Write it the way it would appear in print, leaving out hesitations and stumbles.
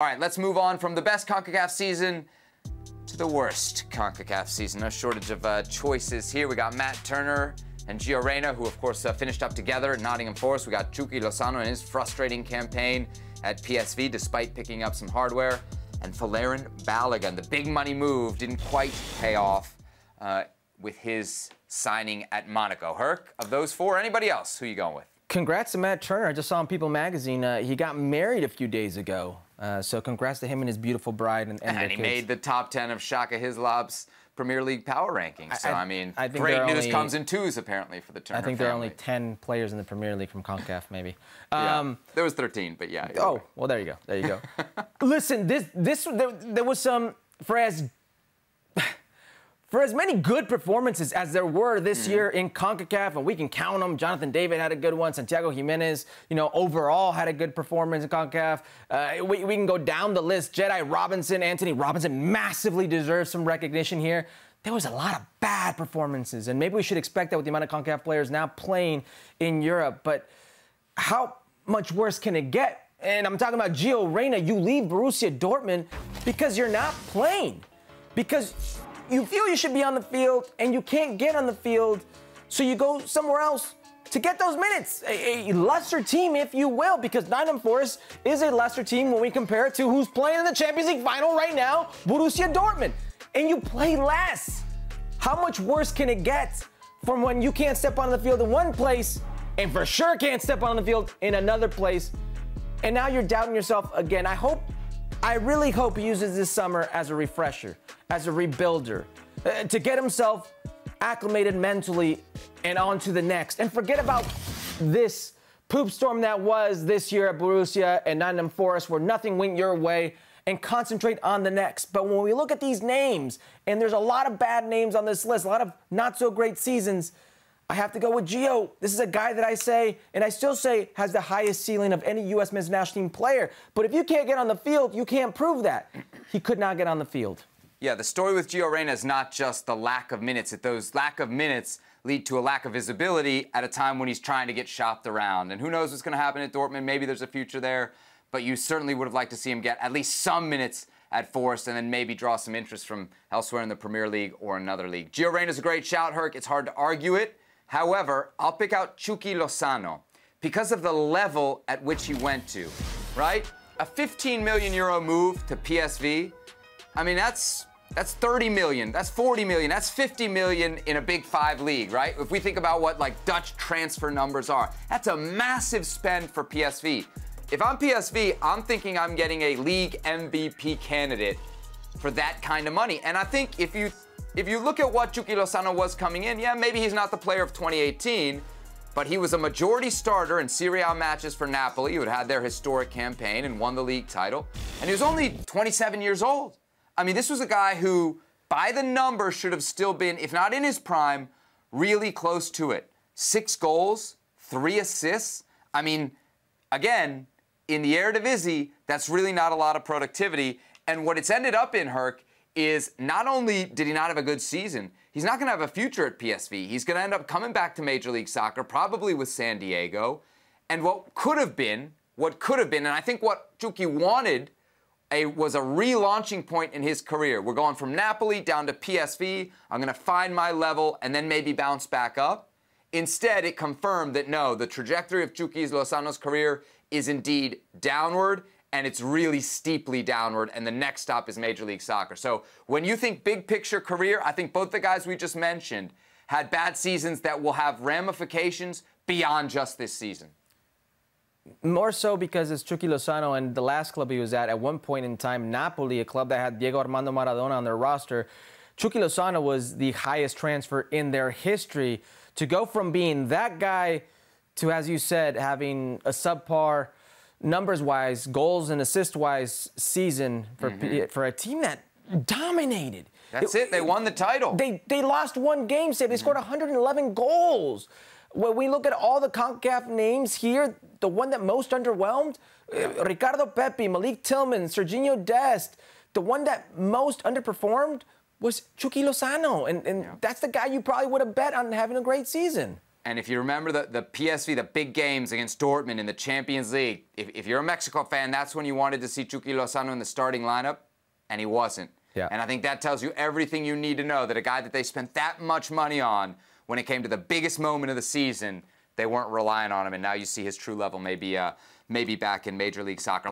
All right, let's move on from the best CONCACAF season to the worst CONCACAF season. No shortage of choices here. We got Matt Turner and Gio Reyna, who, of course, finished up together at Nottingham Forest. We got Chucky Lozano and his frustrating campaign at PSV, despite picking up some hardware. And Valérien Balogun, the big money move, didn't quite pay off with his signing at Monaco. Herc, of those four, anybody else? Who you going with? Congrats to Matt Turner. I just saw in People magazine he got married a few days ago. So congrats to him and his beautiful bride and he kids. made the top 10 of Shaka Hislop's Premier League power rankings. So, I mean, I think great news comes in twos, apparently, for the Turner I think family. there are only 10 players in the Premier League from CONCACAF, maybe. Yeah, there was 13, but yeah. Oh, well, there you go. There you go. Listen, there was some, for as many good performances as there were this year in CONCACAF, and we can count them. Jonathan David had a good one. Santiago Jimenez, overall had a good performance in CONCACAF. We can go down the list. Jedi Robinson, Anthony Robinson massively deserves some recognition here. There was a lot of bad performances, and maybe we should expect that with the amount of CONCACAF players now playing in Europe. But how much worse can it get? And I'm talking about Gio Reyna. You leave Borussia Dortmund because you're not playing. Because you feel you should be on the field, and you can't get on the field, so you go somewhere else to get those minutes. A lesser team, if you will, because Nottingham Forest is a lesser team when we compare it to who's playing in the Champions League final right now, Borussia Dortmund. And you play less. How much worse can it get from when you can't step on the field in one place, and for sure can't step on the field in another place, and now you're doubting yourself again? I really hope he uses this summer as a refresher, as a rebuilder, to get himself acclimated mentally and on to the next. And forget about this poop storm that was this year at Borussia and Nottingham Forest, where nothing went your way, and concentrate on the next. But when we look at these names, and there's a lot of bad names on this list, a lot of not-so-great seasons, I have to go with Gio. This is a guy that I say, and I still say, has the highest ceiling of any U.S. men's national team player. But if you can't get on the field, you can't prove that. He could not get on the field. Yeah, the story with Gio Reyna is not just the lack of minutes. Those lack of minutes lead to a lack of visibility at a time when he's trying to get shopped around. And who knows what's going to happen at Dortmund. Maybe there's a future there. But you certainly would have liked to see him get at least some minutes at Forest and then maybe draw some interest from elsewhere in the Premier League or another league. Gio Reyna's a great shout, Herc. It's hard to argue it. However, I'll pick out Chucky Lozano because of the level at which he went to, right? A 15 million euro move to PSV. I mean, that's 30 million, that's 40 million, that's 50 million in a Big Five league, right? If we think about what like Dutch transfer numbers are, that's a massive spend for PSV. If I'm PSV, I'm thinking I'm getting a league MVP candidate for that kind of money. And I think if you look at what Chucky Lozano was coming in, yeah, maybe he's not the player of 2018, but he was a majority starter in Serie A matches for Napoli, who had their historic campaign and won the league title. And he was only 27 years old. I mean, this was a guy who, by the numbers, should have still been, if not in his prime, really close to it. 6 goals, 3 assists. I mean, again, in the Eredivisie, that's really not a lot of productivity. And what it's ended up in, Herc, is not only did he not have a good season, he's not going to have a future at PSV. He's going to end up coming back to Major League Soccer, probably with San Diego. And what could have been, and I think what Chucky wanted was a relaunching point in his career. We're going from Napoli down to PSV. I'm going to find my level and then maybe bounce back up. Instead, it confirmed that, no, the trajectory of Chucky Lozano's career is indeed downward, and it's really steeply downward, and the next stop is Major League Soccer. So when you think big picture career, I think both the guys we just mentioned had bad seasons that will have ramifications beyond just this season. More so because it's Chucky Lozano, and the last club he was at one point in time, Napoli, a club that had Diego Armando Maradona on their roster. Chucky Lozano was the highest transfer in their history. To go from being that guy to, as you said, having a subpar numbers-wise, goals and assist-wise season for a team that dominated. That's it. They won the title. They lost one game, Save. They scored 111 goals. When we look at all the CONCACAF names here, the one that most underwhelmed, Ricardo Pepi, Malik Tillman, Serginho Dest, the one that most underperformed was Chucky Lozano. And that's the guy you probably would have bet on having a great season. And if you remember the PSV, the big games against Dortmund in the Champions League, if you're a Mexico fan, that's when you wanted to see Chucky Lozano in the starting lineup, and he wasn't. Yeah. And I think that tells you everything you need to know, that a guy that they spent that much money on, when it came to the biggest moment of the season, they weren't relying on him, and now you see his true level maybe back in Major League Soccer.